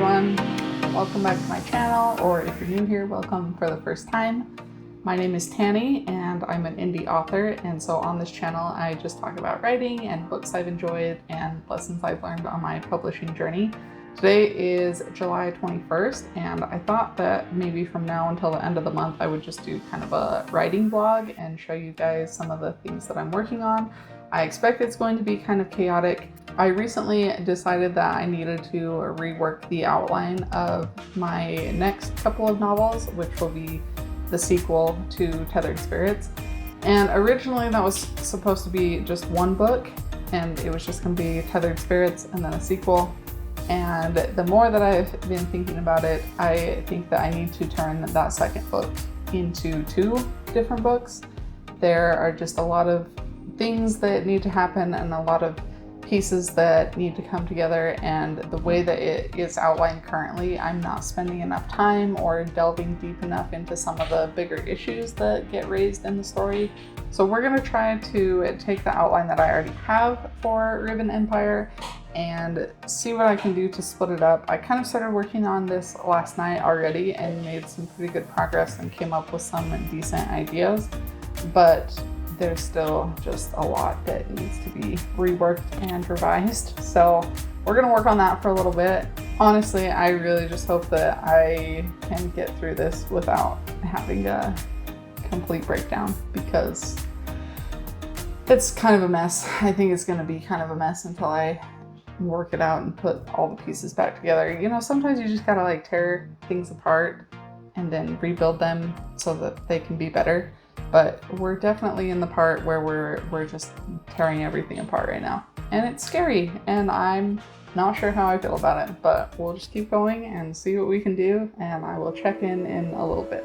everyone, welcome back to my channel, or if you're new here, welcome for the first time. My name is Tanny and I'm an indie author, and so on this channel I just talk about writing and books I've enjoyed and lessons I've learned on my publishing journey. Today is July 21st, and I thought that maybe from now until the end of the month I would just do kind of a writing vlog and show you guys some of the things that I'm working on. I expect it's going to be kind of chaotic. I recently decided that I needed to rework the outline of my next couple of novels, which will be the sequel to Tethered Spirits. And originally that was supposed to be just one book, and it was just going to be Tethered Spirits and then a sequel. And the more that I've been thinking about it, I think that I need to turn that second book into two different books. There are just a lot of things that need to happen and a lot of pieces that need to come together, and the way that it is outlined currently, I'm not spending enough time or delving deep enough into some of the bigger issues that get raised in the story. So we're going to try to take the outline that I already have for Ribbon Empire and see what I can do to split it up. I kind of started working on this last night already and made some pretty good progress and came up with some decent ideas, but there's still just a lot that needs to be reworked and revised. So we're gonna work on that for a little bit. Honestly, I really just hope that I can get through this without having a complete breakdown, because it's kind of a mess. I think it's gonna be kind of a mess until I work it out and put all the pieces back together. You know, sometimes you just gotta like tear things apart and then rebuild them so that they can be better. But we're definitely in the part where we're just tearing everything apart right now. And it's scary, and I'm not sure how I feel about it, but we'll just keep going and see what we can do, and I will check in a little bit.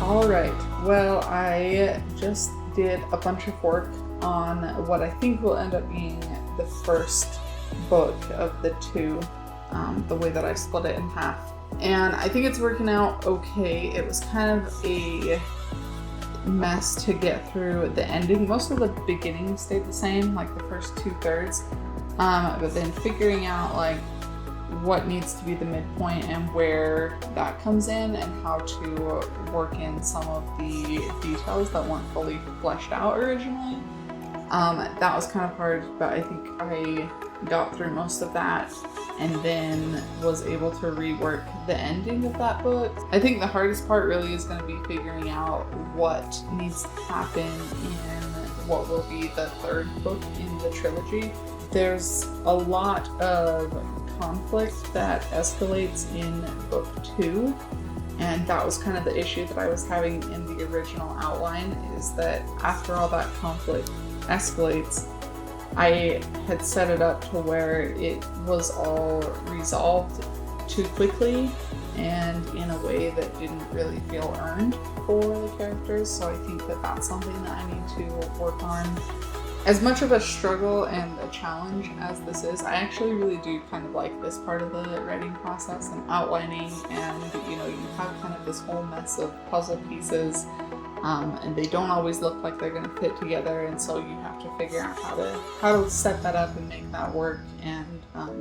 Alright, well, I just did a bunch of work on what I think will end up being the first book of the two, the way that I split it in half. And I think it's working out okay. It was kind of a mess to get through the ending. Most of the beginning stayed the same, like the first 2/3, but then figuring out like what needs to be the midpoint and where that comes in, and how to work in some of the details that weren't fully fleshed out originally. That was kind of hard, but I think I got through most of that and then was able to rework the ending of that book. I think the hardest part really is going to be figuring out what needs to happen in what will be the third book in the trilogy. There's a lot of conflict that escalates in book 2, and that was kind of the issue that I was having in the original outline, is that after all that conflict escalates, I had set it up to where it was all resolved too quickly and in a way that didn't really feel earned for the characters. So I think that that's something that I need to work on. As much of a struggle and a challenge as this is, I actually really do kind of like this part of the writing process and outlining, and you know, you have kind of this whole mess of puzzle pieces, and they don't always look like they're going to fit together, and so you have to figure out how to set that up and make that work, and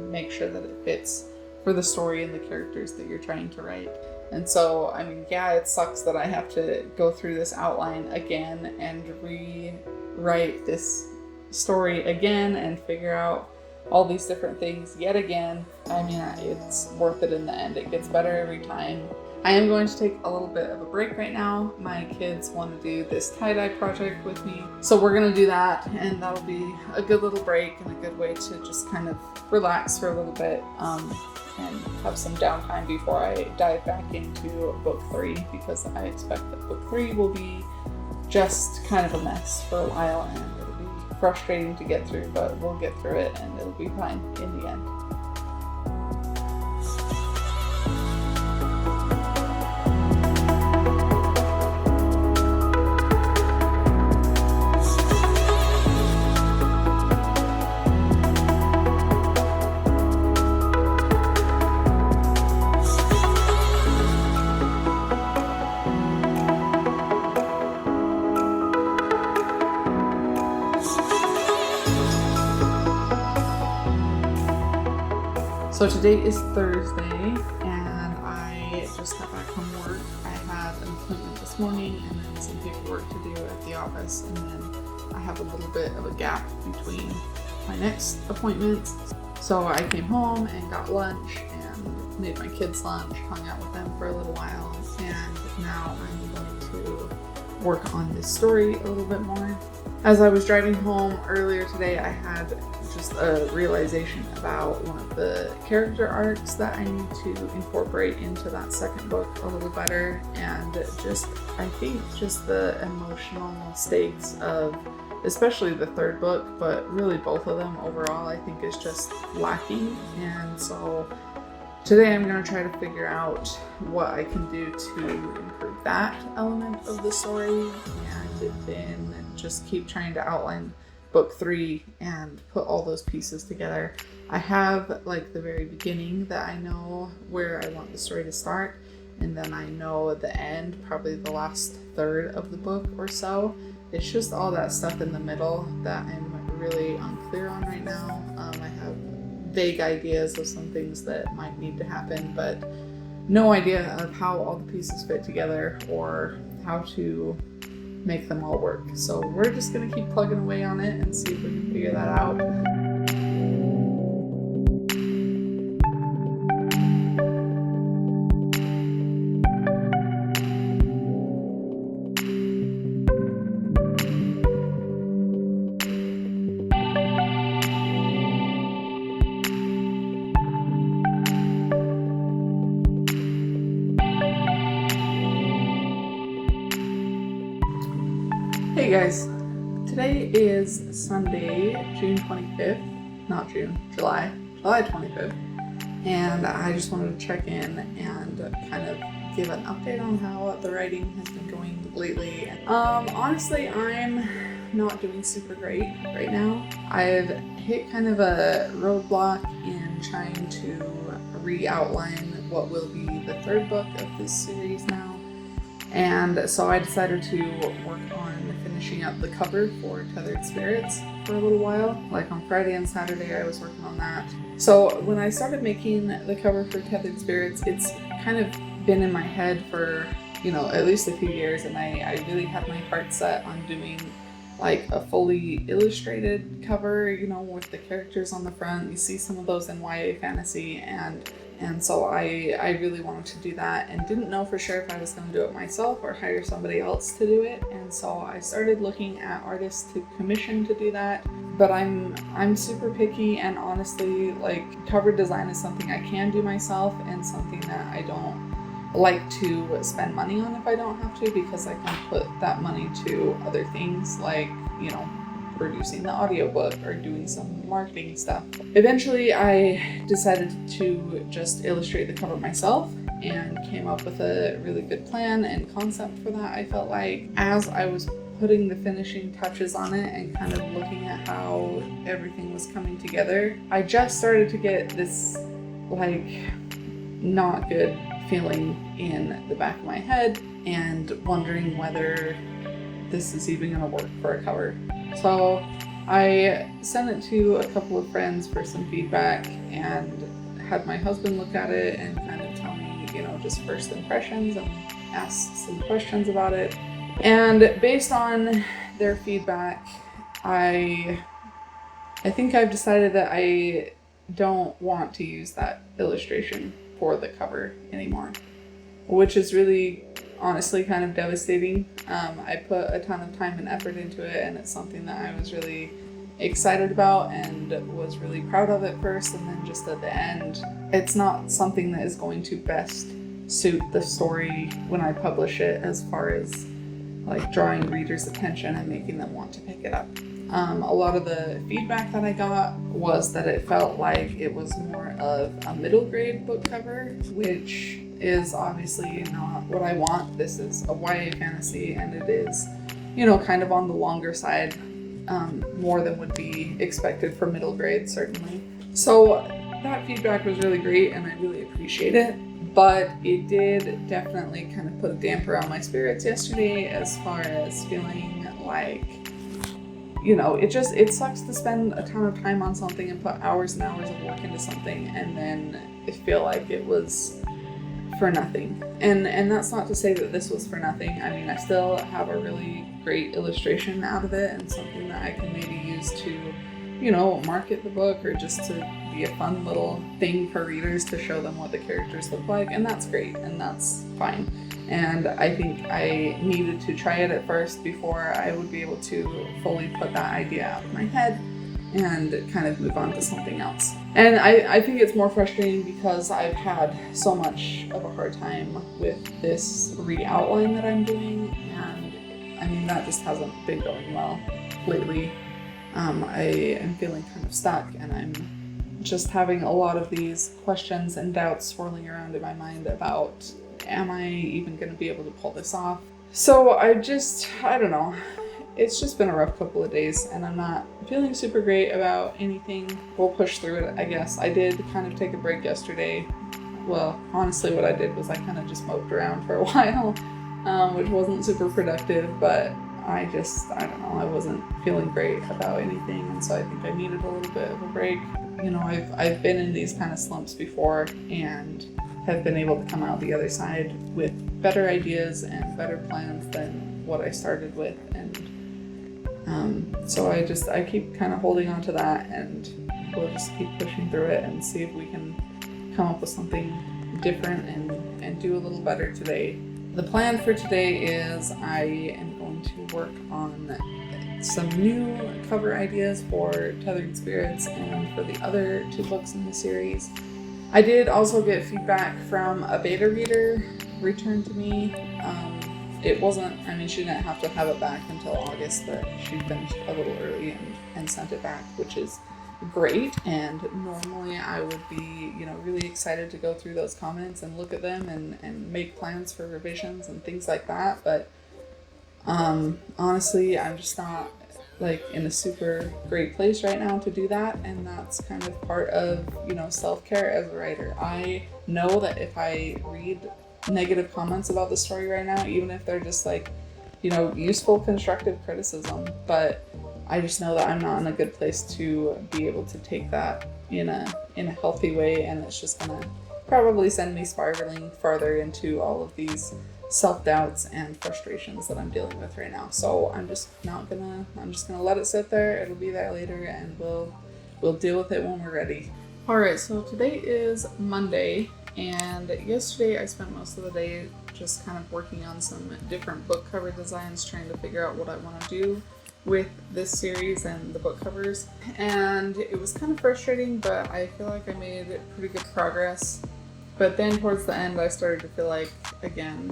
make sure that it fits for the story and the characters that you're trying to write. And so, I mean, yeah, it sucks that I have to go through this outline again and rewrite this story again and figure out all these different things yet again. I mean, it's worth it in the end. It gets better every time. I am going to take a little bit of a break right now. My kids want to do this tie-dye project with me, so we're going to do that, and that'll be a good little break and a good way to just kind of relax for a little bit, and have some downtime before I dive back into book 3, because I expect that book 3 will be just kind of a mess for a while, and it'll be frustrating to get through, but we'll get through it and it'll be fine in the end. So today is Thursday and I just got back from work. I had an appointment this morning and then some paperwork to do at the office, and then I have a little bit of a gap between my next appointments. So I came home and got lunch and made my kids lunch, hung out with them for a little while, and now I'm going to work on this story a little bit more. As I was driving home earlier today, I had just a realization about one of the character arcs that I need to incorporate into that second book a little better, and I think the emotional stakes of especially the third book, but really both of them overall, I think is just lacking. And so today I'm going to try to figure out what I can do to improve that element of the story, and then just keep trying to outline book 3 and put all those pieces together. I have like the very beginning that I know where I want the story to start, and then I know the end, probably the last third of the book or so. It's just all that stuff in the middle that I'm really unclear on right now. I have vague ideas of some things that might need to happen, but no idea of how all the pieces fit together or how to make them all work. So we're just gonna keep plugging away on it and see if we can figure that out. Hey guys, today is Sunday, June 25th, not June, July 25th, and I just wanted to check in and kind of give an update on how the writing has been going lately. Honestly, I'm not doing super great right now. I've hit kind of a roadblock in trying to re-outline what will be the third book of this series now. And so I decided to work on finishing up the cover for Tethered Spirits for a little while. Like on Friday and Saturday I was working on that. So when I started making the cover for Tethered Spirits, it's kind of been in my head for, at least a few years, and I really had my heart set on doing like a fully illustrated cover, with the characters on the front. You see some of those in YA fantasy, and so I really wanted to do that and didn't know for sure if I was going to do it myself or hire somebody else to do it. And so I started looking at artists to commission to do that. But I'm super picky, and honestly, like, cover design is something I can do myself and something that I don't like to spend money on if I don't have to, because I can put that money to other things like, producing the audiobook or doing some marketing stuff. Eventually I decided to just illustrate the cover myself and came up with a really good plan and concept for that. I felt like as I was putting the finishing touches on it and kind of looking at how everything was coming together, I just started to get this like not good feeling in the back of my head and wondering whether this is even going to work for a cover. So I sent it to a couple of friends for some feedback and had my husband look at it and kind of tell me, just first impressions, and ask some questions about it. And based on their feedback, I think I've decided that I don't want to use that illustration for the cover anymore, which is really honestly kind of devastating. I put a ton of time and effort into it, and it's something that I was really excited about and was really proud of at first, and then just at the end, it's not something that is going to best suit the story when I publish it, as far as like drawing readers' attention and making them want to pick it up. A lot of the feedback that I got was that it felt like it was more of a middle grade book cover, which is obviously not what I want. This is a YA fantasy, and it is, kind of on the longer side, more than would be expected for middle grade, certainly. So that feedback was really great, and I really appreciate it. But it did definitely kind of put a damper on my spirits yesterday, as far as feeling like it sucks to spend a ton of time on something and put hours and hours of work into something and then feel like it was for nothing. And that's not to say that this was for nothing. I mean, I still have a really great illustration out of it and something that I can maybe use to, market the book or just to be a fun little thing for readers to show them what the characters look like. And that's great and that's fine. And I think I needed to try it at first before I would be able to fully put that idea out of my head and kind of move on to something else. And I think it's more frustrating because I've had so much of a hard time with this re-outline that I'm doing, and I mean that just hasn't been going well lately. I am feeling kind of stuck, and I'm just having a lot of these questions and doubts swirling around in my mind about, am I even going to be able to pull this off? So I don't know. It's just been a rough couple of days and I'm not feeling super great about anything. We'll push through it, I guess. I did kind of take a break yesterday. Well, honestly, what I did was I kind of just moped around for a while, which wasn't super productive, but I don't know, I wasn't feeling great about anything, and so I think I needed a little bit of a break. I've been in these kind of slumps before and have been able to come out the other side with better ideas and better plans than what I started with, and so I keep kind of holding on to that, and we'll just keep pushing through it and see if we can come up with something different and do a little better today. The plan for today is I am going to work on some new cover ideas for Tethered Spirits and for the other 2 books in the series. I did also get feedback from a beta reader returned to me. She didn't have to have it back until August, but she finished a little early and sent it back, which is great. And normally I would be, really excited to go through those comments and look at them and make plans for revisions and things like that. But honestly, I'm just not in a super great place right now to do that. And that's kind of part of, self-care as a writer. I know that if I read negative comments about the story right now, even if they're just useful constructive criticism, but I just know that I'm not in a good place to be able to take that in a healthy way, and it's just gonna probably send me spiraling farther into all of these self-doubts and frustrations that I'm dealing with right now. So I'm just gonna let it sit there. It'll be there later, and we'll deal with it when we're ready. Alright, so today is Monday, and yesterday I spent most of the day just kind of working on some different book cover designs, trying to figure out what I want to do with this series and the book covers. And it was kind of frustrating, but I feel like I made pretty good progress. But then towards the end, I started to feel like, again,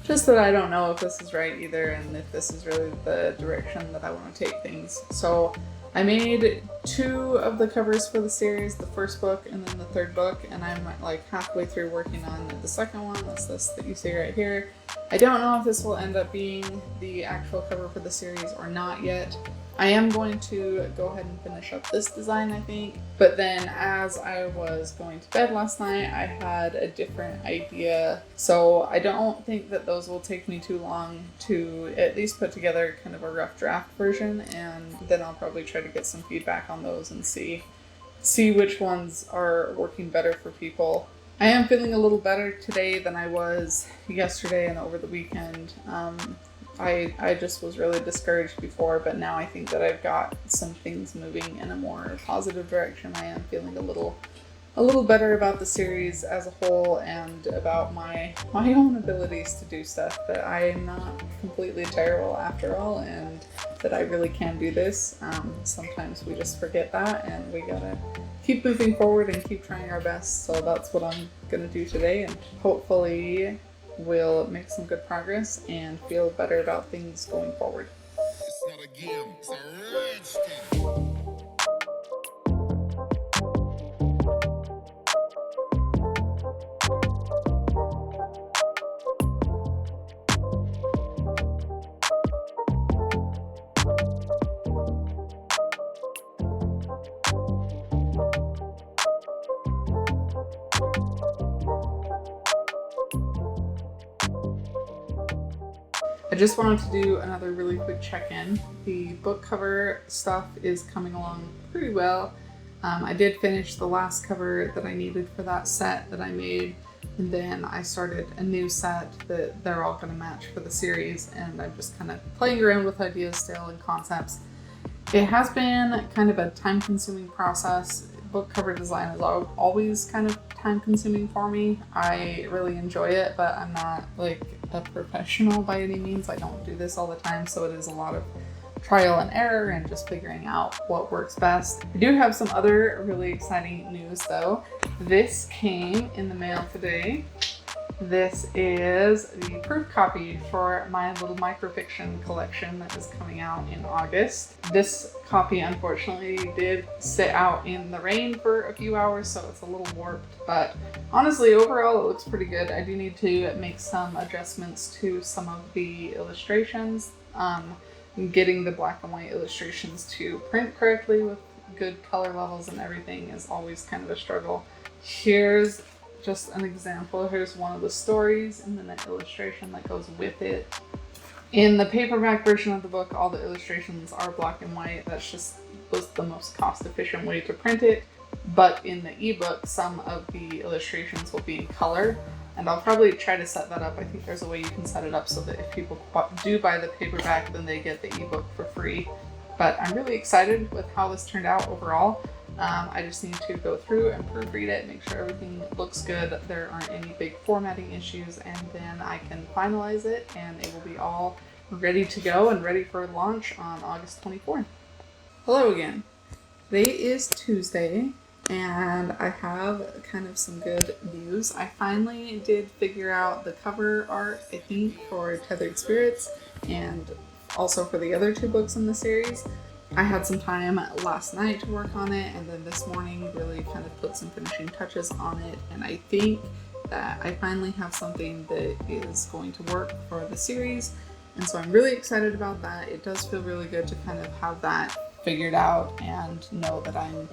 just that I don't know if this is right either, and if this is really the direction that I want to take things. So I made 2 of the covers for the series, the first book and then the 3rd book, and I'm halfway through working on the second one. That's this that you see right here. I don't know if this will end up being the actual cover for the series or not yet. I am going to go ahead and finish up this design, I think. But then as I was going to bed last night, I had a different idea. So I don't think that those will take me too long to at least put together kind of a rough draft version. And then I'll probably try to get some feedback on those and see which ones are working better for people. I am feeling a little better today than I was yesterday and over the weekend. I just was really discouraged before, but now I think that I've got some things moving in a more positive direction. I am feeling a little better about the series as a whole and about my own abilities to do stuff, that I am not completely terrible after all, and that I really can do this. Sometimes we just forget that, and we gotta keep moving forward and keep trying our best. So that's what I'm gonna do today, and hopefully we'll make some good progress and feel better about things going forward. It's not a game, it's a rich thing. I just wanted to do another really quick check-in. The book cover stuff is coming along pretty well. I did finish the last cover that I needed for that set that I made, and then I started a new set that they're all going to match for the series, and I'm just kind of playing around with ideas still and concepts. It has been kind of a time-consuming process. Book cover design is always kind of time-consuming for me. I really enjoy it, but I'm not like a professional by any means. I don't do this all the time, so it is a lot of trial and error and just figuring out what works best. I do have some other really exciting news though. This came in the mail today. This is the proof copy for my little microfiction collection that is coming out in August. This copy unfortunately did sit out in the rain for a few hours, so it's a little warped, but honestly overall it looks pretty good. I do need to make some adjustments to some of the illustrations. Getting the black and white illustrations to print correctly with good color levels and everything is always kind of a struggle. Here's just an example. Here's one of the stories and then an illustration that goes with it. In the paperback version of the book, all the illustrations are black and white. Was the most cost efficient way to print it. But in the ebook, some of the illustrations will be in color, and I'll probably try to set that up. I think there's a way you can set it up so that if people do buy the paperback, then they get the ebook for free. But I'm really excited with how this turned out overall. I just need to go through and proofread it, make sure everything looks good, there aren't any big formatting issues, and then I can finalize it and it will be all ready to go and ready for launch on August 24th. Hello again. Today is Tuesday and I have kind of some good news. I finally did figure out the cover art, I think, for Tethered Spirits and also for the other two books in the series. I had some time last night to work on it, and then this morning really kind of put some finishing touches on it, and I think that I finally have something that is going to work for the series, and so I'm really excited about that. It does feel really good to kind of have that figured out and know that I'm,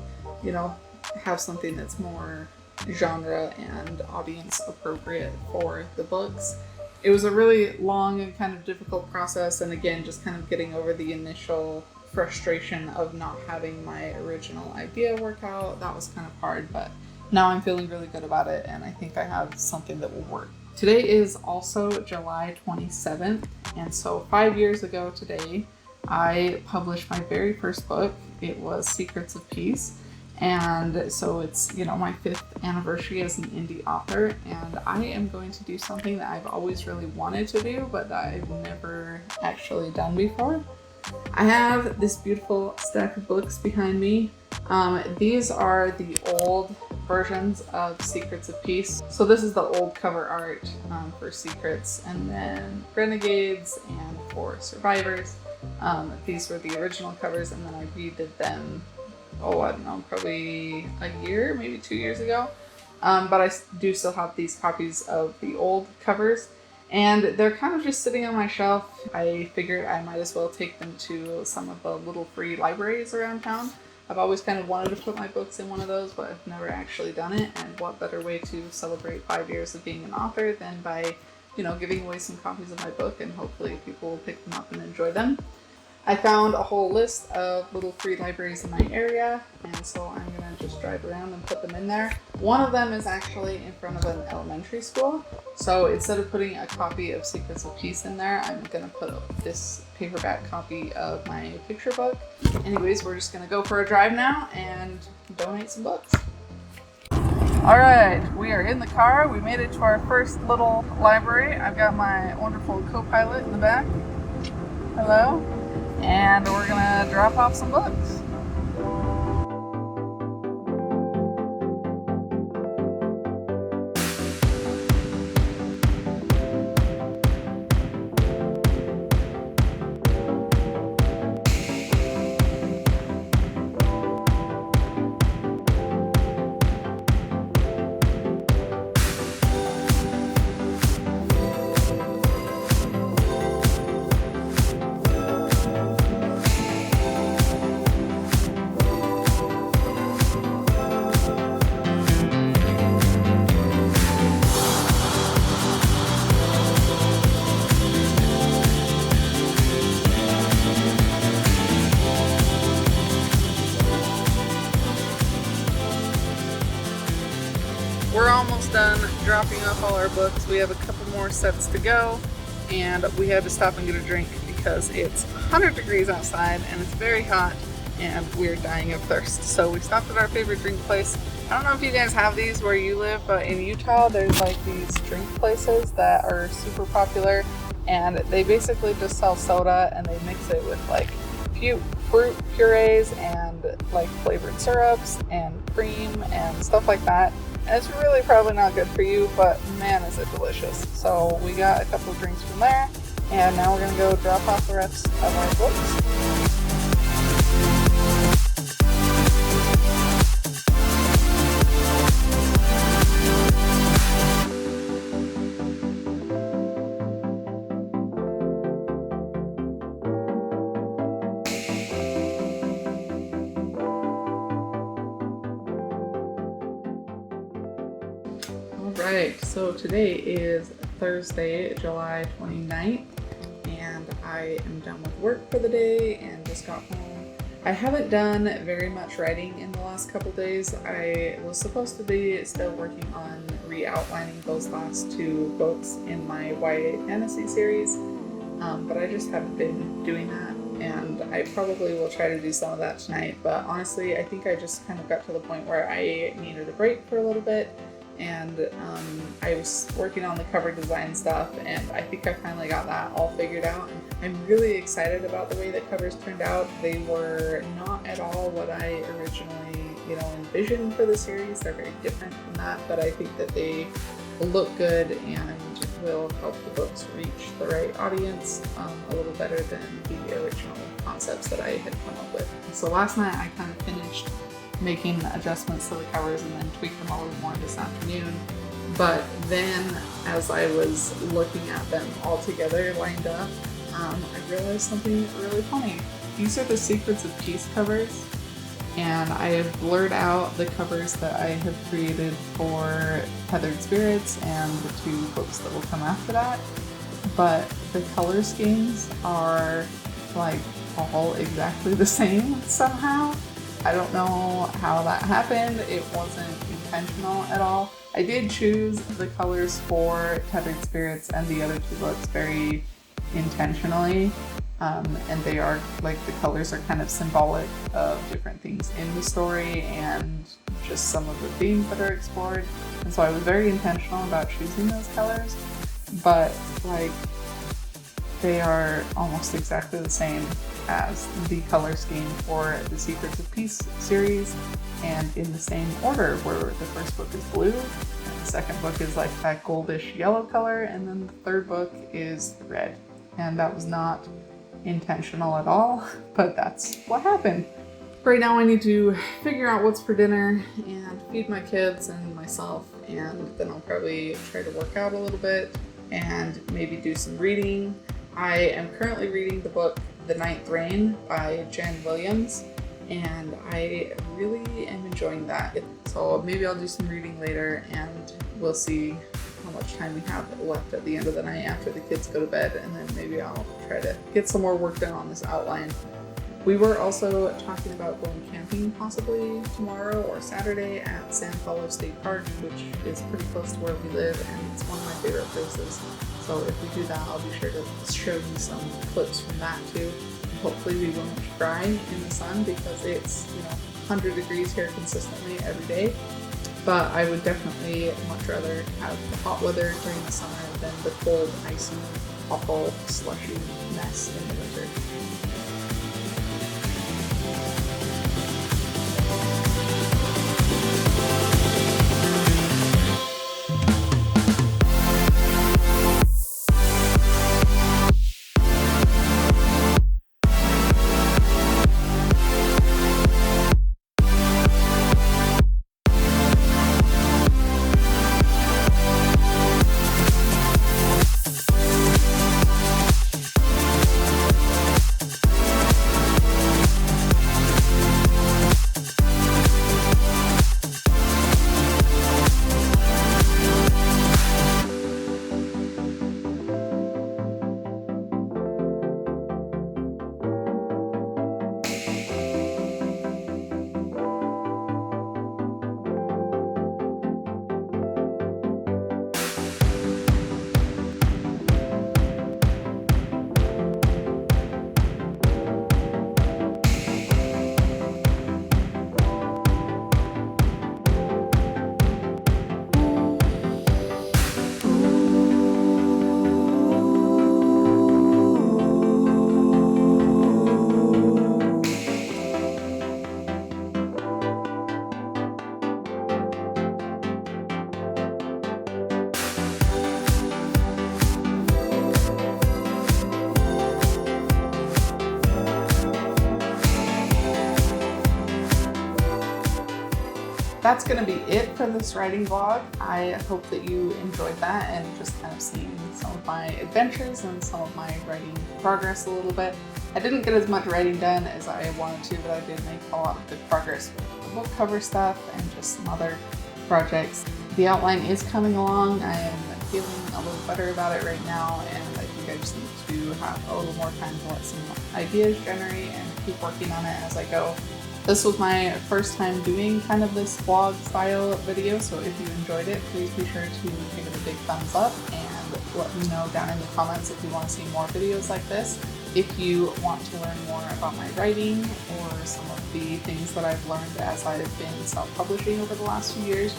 have something that's more genre and audience appropriate for the books. It was a really long and kind of difficult process, and again, just kind of getting over the initial frustration of not having my original idea work out. That was kind of hard, but now I'm feeling really good about it, and I think I have something that will work. Today is also July 27th, and so 5 years ago today, I published my very first book. It was Secrets of Peace, and so it's, my 5th anniversary as an indie author, and I am going to do something that I've always really wanted to do, but that I've never actually done before. I have this beautiful stack of books behind me. These are the old versions of Secrets of Peace. So this is the old cover art for Secrets, and then Renegades and for Survivors. These were the original covers, and then I redid them, I don't know, probably a year, maybe 2 years ago. But I do still have these copies of the old covers. And they're kind of just sitting on my shelf. I figured I might as well take them to some of the little free libraries around town. I've always kind of wanted to put my books in one of those, but I've never actually done it. And what better way to celebrate 5 years of being an author than by, giving away some copies of my book, and hopefully people will pick them up and enjoy them. I found a whole list of little free libraries in my area, and so I'm gonna just drive around and put them in there. One of them is actually in front of an elementary school, so instead of putting a copy of Secrets of Peace in there, I'm gonna put this paperback copy of my picture book. Anyways, we're just gonna go for a drive now and donate some books. Alright, we are in the car. We made it to our first little library. I've got my wonderful co-pilot in the back. Hello. And we're gonna drop off some books. almost done dropping off all our books. We have a couple more sets to go, and we had to stop and get a drink because it's 100 degrees outside and it's very hot and we're dying of thirst. So we stopped at our favorite drink place. I don't know if you guys have these where you live, but in Utah there's like these drink places that are super popular, and they basically just sell soda and they mix it with like fruit purees and like flavored syrups and cream and stuff like that. And it's really probably not good for you, but man, is it delicious. So we got a couple of drinks from there, and now we're gonna go drop off the rest of our books. Alright, so today is Thursday, July 29th, and I am done with work for the day and just got home. I haven't done very much writing in the last couple days. I was supposed to be still working on re-outlining those last two books in my YA fantasy series, but I just haven't been doing that, and I probably will try to do some of that tonight. But honestly, I think I just kind of got to the point where I needed a break for a little bit, and I was working on the cover design stuff, and I think I finally got that all figured out. I'm really excited about the way the covers turned out. They were not at all what I originally, envisioned for the series. They're very different from that, but I think that they look good and will help the books reach the right audience a little better than the original concepts that I had come up with. So last night I kind of finished making adjustments to the covers and then tweaked them a little more this afternoon. But then as I was looking at them all together lined up, I realized something really funny. These are the Secrets of Peace covers, and I have blurred out the covers that I have created for Tethered Spirits and the two books that will come after that. But the color schemes are like all exactly the same somehow. I don't know how that happened. It wasn't intentional at all. I did choose the colors for Tethered Spirits and the other two books very intentionally, and they are like, the colors are kind of symbolic of different things in the story and just some of the themes that are explored. And so I was very intentional about choosing those colors, but like they are almost exactly the same as the color scheme for the Secrets of Peace series, and in the same order, where the first book is blue, and the second book is like that goldish yellow color, and then the third book is red. And that was not intentional at all, but that's what happened. Right now I need to figure out what's for dinner and feed my kids and myself, and then I'll probably try to work out a little bit and maybe do some reading. I am currently reading the book The Ninth Reign by Jen Williams, and I really am enjoying that. So maybe I'll do some reading later, and we'll see how much time we have left at the end of the night after the kids go to bed, and then maybe I'll try to get some more work done on this outline. We were also talking about going camping possibly tomorrow or Saturday at San Paulo State Park, which is pretty close to where we live, and it's one of my favorite places. So if we do that, I'll be sure to show you some clips from that too. Hopefully we won't fry in the sun because it's 100 degrees here consistently every day. But I would definitely much rather have the hot weather during the summer than the cold, icy, awful, slushy mess in the winter. that's going to be it for this writing vlog. I hope that you enjoyed that and just kind of seeing some of my adventures and some of my writing progress a little bit. I didn't get as much writing done as I wanted to, but I did make a lot of good progress with the book cover stuff and just some other projects. The outline is coming along. I am feeling a little better about it right now, and I think I just need to have a little more time to let some ideas generate and keep working on it as I go. This was my first time doing kind of this vlog style video, so if you enjoyed it, please be sure to give it a big thumbs up and let me know down in the comments if you want to see more videos like this. If you want to learn more about my writing or some of the things that I've learned as I've been self-publishing over the last few years,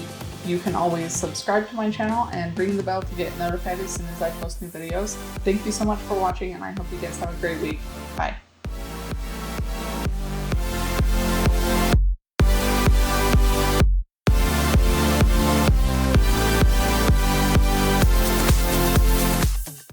you can always subscribe to my channel and ring the bell to get notified as soon as I post new videos. Thank you so much for watching, and I hope you guys have a great week. Bye.